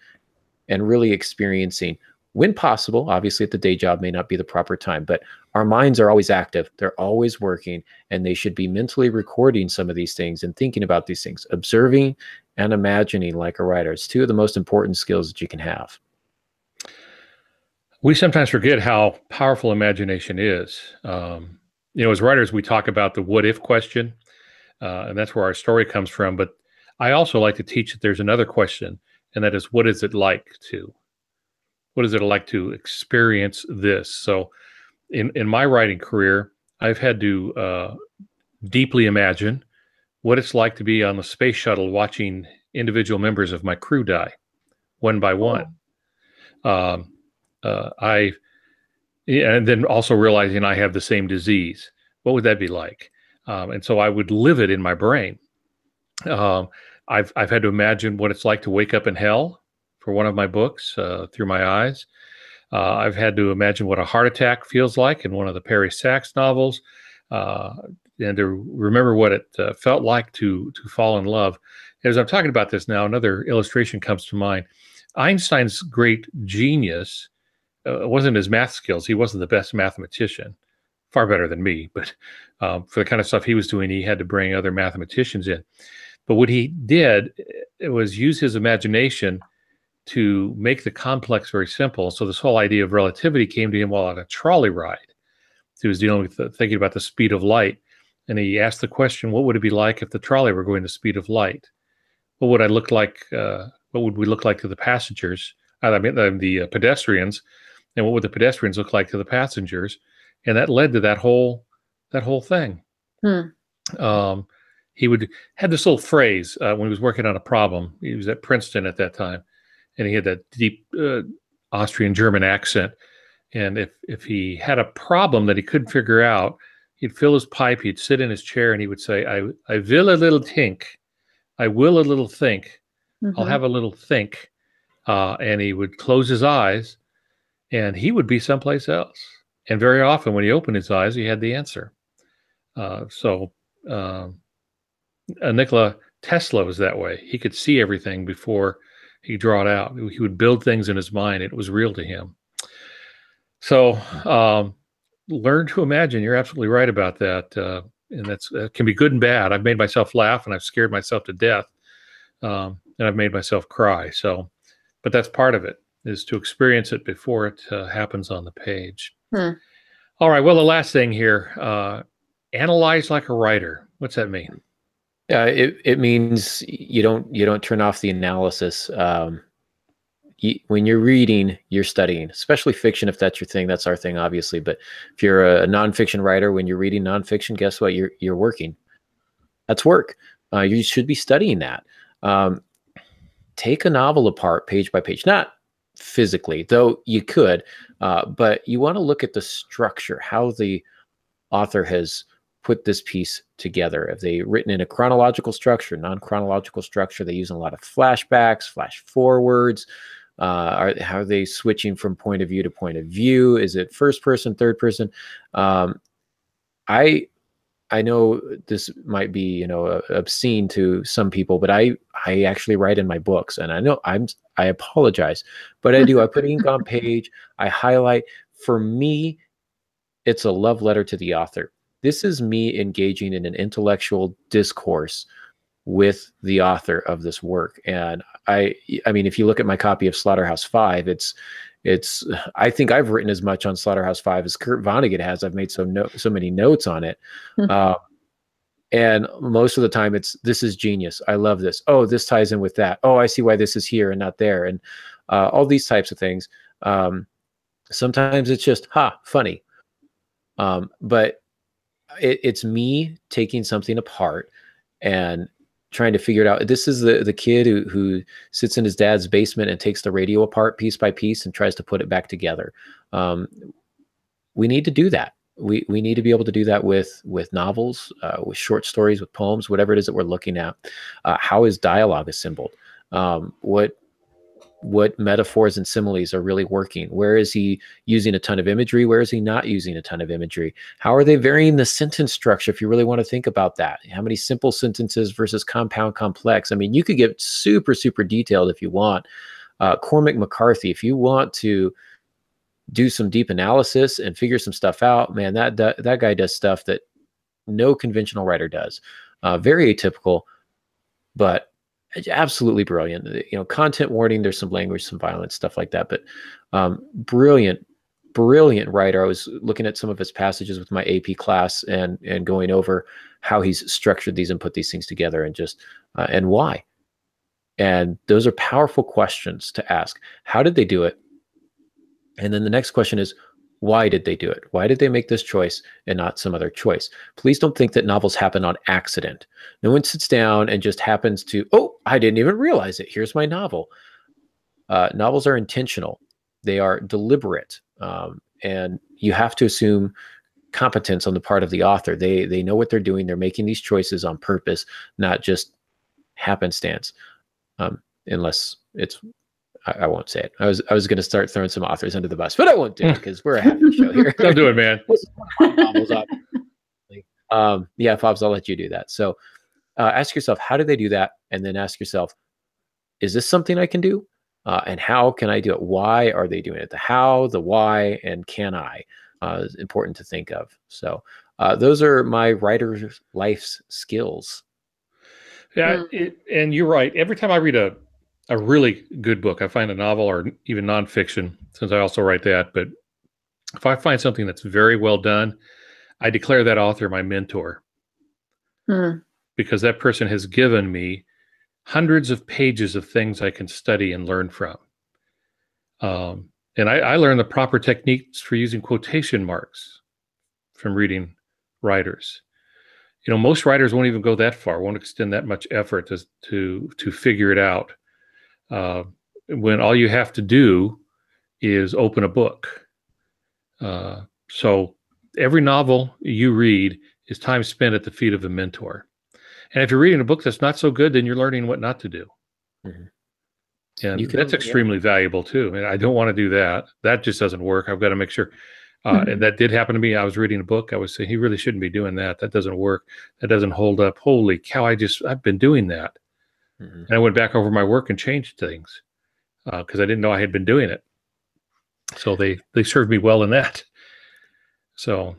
and really experiencing, when possible. Obviously, at the day job may not be the proper time, but our minds are always active. They're always working, and they should be mentally recording some of these things and thinking about these things, observing and imagining like a writer. It's two of the most important skills that you can have. We sometimes forget how powerful imagination is. As writers, we talk about the what if question, and that's where our story comes from. But I also like to teach that there's another question, and that is, what is it like to? What is it like to experience this? So in my writing career, I've had to deeply imagine what it's like to be on the space shuttle watching individual members of my crew die one by one. And then also realizing I have the same disease. What would that be like? And so I would live it in my brain. I've had to imagine what it's like to wake up in hell for one of my books through my eyes. I've had to imagine what a heart attack feels like in one of the Perry Sachs novels, and to remember what it felt like to fall in love. As I'm talking about this now, another illustration comes to mind. Einstein's great genius wasn't his math skills. He wasn't the best mathematician, far better than me, but for the kind of stuff he was doing, he had to bring other mathematicians in. But what he did, it was use his imagination to make the complex very simple. So this whole idea of relativity came to him while on a trolley ride. He was dealing with thinking about the speed of light, and he asked the question, what would it be like if the trolley were going the speed of light? What would I look like? What would we look like to the passengers? The pedestrians, and what would the pedestrians look like to the passengers? And that led to that whole thing. He had this little phrase when he was working on a problem. He was at Princeton at that time, and he had that deep Austrian German accent. And if he had a problem that he couldn't figure out, he'd fill his pipe, he'd sit in his chair, and he would say, I will a little think. I will a little think. I'll have a little think. And he would close his eyes, and he would be someplace else. And very often when he opened his eyes, he had the answer. Nikola Tesla was that way. He could see everything before he draw it out. He would build things in his mind. It was real to him. So learn to imagine. You're absolutely right about that. And that can be good and bad. I've made myself laugh, and I've scared myself to death. And I've made myself cry. But that's part of it, is to experience it before it happens on the page. All right. Well, the last thing here, analyze like a writer. What's that mean? It means you don't turn off the analysis. When you're reading, you're studying, especially fiction. If that's your thing, that's our thing, obviously. But if you're a nonfiction writer, when you're reading nonfiction, guess what? You're working. That's work. You should be studying that. Take a novel apart page by page, not physically, though you could, but you want to look at the structure, how the author has put this piece together. Have they written in a chronological structure, non-chronological structure? They use a lot of flashbacks, flash forwards. How are they switching from point of view to point of view? Is it first person, third person? I know this might be, obscene to some people, but I actually write in my books, and I know I apologize, but I do. I put ink on page, I highlight. For me, it's a love letter to the author. This is me engaging in an intellectual discourse with the author of this work. And I mean, if you look at my copy of Slaughterhouse-Five, I think I've written as much on Slaughterhouse-Five as Kurt Vonnegut has. I've made so many notes on it. And most of the time this is genius. I love this. Oh, this ties in with that. Oh, I see why this is here and not there. And all these types of things. Sometimes it's just, funny. But it's me taking something apart and trying to figure it out. This is the kid who sits in his dad's basement and takes the radio apart piece by piece and tries to put it back together. We need to do that. We need to be able to do that with novels, with short stories, with poems, whatever it is that we're looking at. How is dialogue assembled? What metaphors and similes are really working? Where is he using a ton of imagery? Where is he not using a ton of imagery? How are they varying the sentence structure, if you really want to think about that? How many simple sentences versus compound complex? I mean, you could get super, super detailed if you want. Cormac McCarthy, if you want to do some deep analysis and figure some stuff out, man, that guy does stuff that no conventional writer does. Very atypical, but absolutely brilliant. Content warning, there's some language, some violence, stuff like that, but brilliant writer. I was looking at some of his passages with my AP class and going over how he's structured these and put these things together, and just and why. And those are powerful questions to ask. How did they do it? And then the next question is, why did they do it? Why did they make this choice and not some other choice? Please don't think that novels happen on accident. No one sits down and just happens to, oh, I didn't even realize it. Here's my novel. Novels are intentional. They are deliberate. And you have to assume competence on the part of the author. They know what they're doing. They're making these choices on purpose, not just happenstance. Unless it's, I won't say it. I was going to start throwing some authors under the bus, but I won't do it because we're a happy show here. Don't do it, man. Yeah, Fobbs, I'll let you do that. So ask yourself, how did they do that? And then ask yourself, is this something I can do? And how can I do it? Why are they doing it? The how, the why, and can I is important to think of. So those are my writer's life's skills. Yeah, and you're right. Every time I read a really good book, I find a novel or even nonfiction, since I also write that. But if I find something that's very well done, I declare that author my mentor, because that person has given me hundreds of pages of things I can study and learn from. And I learned the proper techniques for using quotation marks from reading writers. Most writers won't even go that far, won't extend that much effort to figure it out. when all you have to do is open a book. So every novel you read is time spent at the feet of a mentor. And if you're reading a book that's not so good, then you're learning what not to do. Mm-hmm. And that's extremely valuable too. And I don't want to do that. That just doesn't work. I've got to make sure. And that did happen to me. I was reading a book. I was saying, he really shouldn't be doing that. That doesn't work. That doesn't hold up. Holy cow. I've been doing that. And I went back over my work and changed things because I didn't know I had been doing it. So they served me well in that. So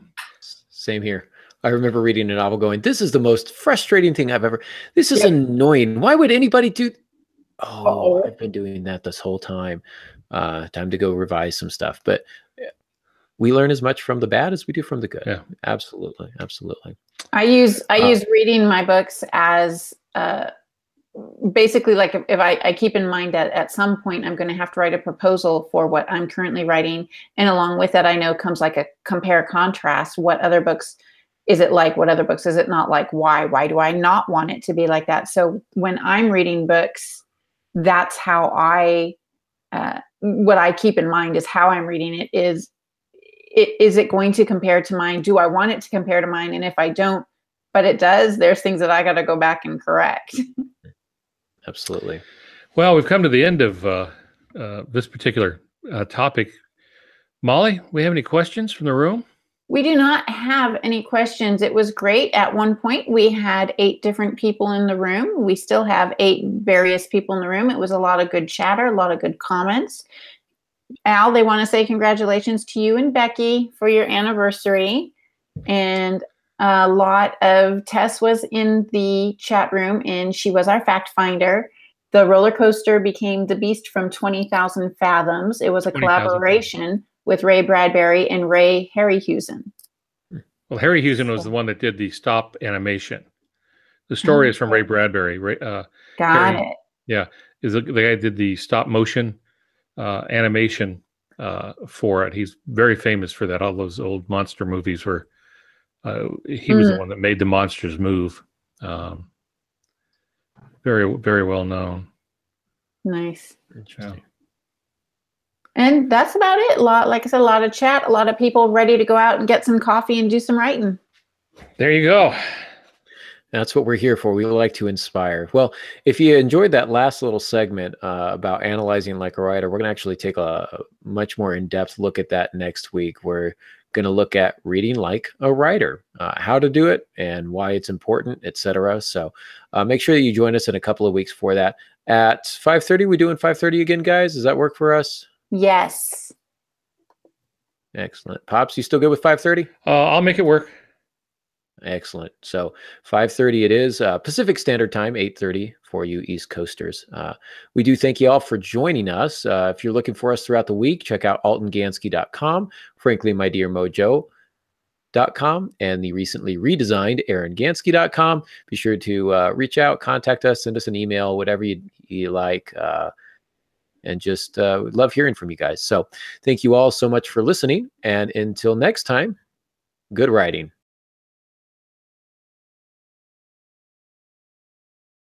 same here. I remember reading a novel going, this is the most frustrating thing I've ever, this is annoying. Why would anybody do? Oh, I've been doing that this whole time. Time to go revise some stuff. But we learn as much from the bad as we do from the good. Yeah, absolutely. Absolutely. I use reading my books as basically like if I keep in mind that at some point I'm going to have to write a proposal for what I'm currently writing. And along with that, I know comes like a compare contrast. What other books is it like? What other books is it not like? Why do I not want it to be like that? So when I'm reading books, that's how what I keep in mind is how I'm reading it is it going to compare to mine? Do I want it to compare to mine? And if I don't, but it does, there's things that I got to go back and correct. Absolutely. Well, we've come to the end of this particular topic. Molly, we have any questions from the room? We do not have any questions. It was great. At one point, we had 8 different people in the room. We still have 8 various people in the room. It was a lot of good chatter, a lot of good comments. Al, they want to say congratulations to you and Becky for your anniversary. And a lot of Tess was in the chat room, and she was our fact finder. The roller coaster became the Beast from 20,000 Fathoms. It was a collaboration with Ray Bradbury and Ray Harryhausen. Well, Harryhausen was the one that did the stop animation. The story is from Ray Bradbury. Got it. Yeah, is the guy who did the stop motion animation for it. He's very famous for that. All those old monster movies where he was the one that made the monsters move. Very, very well known. Nice. Interesting. And that's about it. Like I said, a lot of chat, a lot of people ready to go out and get some coffee and do some writing. There you go. That's what we're here for. We like to inspire. Well, if you enjoyed that last little segment about analyzing like a writer, we're going to actually take a much more in-depth look at that next week. We're going to look at reading like a writer, how to do it and why it's important, etc. So make sure that you join us in a couple of weeks for that. At 5:30, we doing 5:30 again, guys? Does that work for us? Yes. Excellent. Pops, you still good with 5:30? I'll make it work. Excellent. So 5:30 it is, Pacific Standard Time, 8:30 for you East Coasters. We do thank you all for joining us. If you're looking for us throughout the week, check out altongansky.com, franklyMyDearMojo.com, and the recently redesigned aarongansky.com. Be sure to reach out, contact us, send us an email, whatever you like. And just love hearing from you guys. So thank you all so much for listening. And until next time, good writing.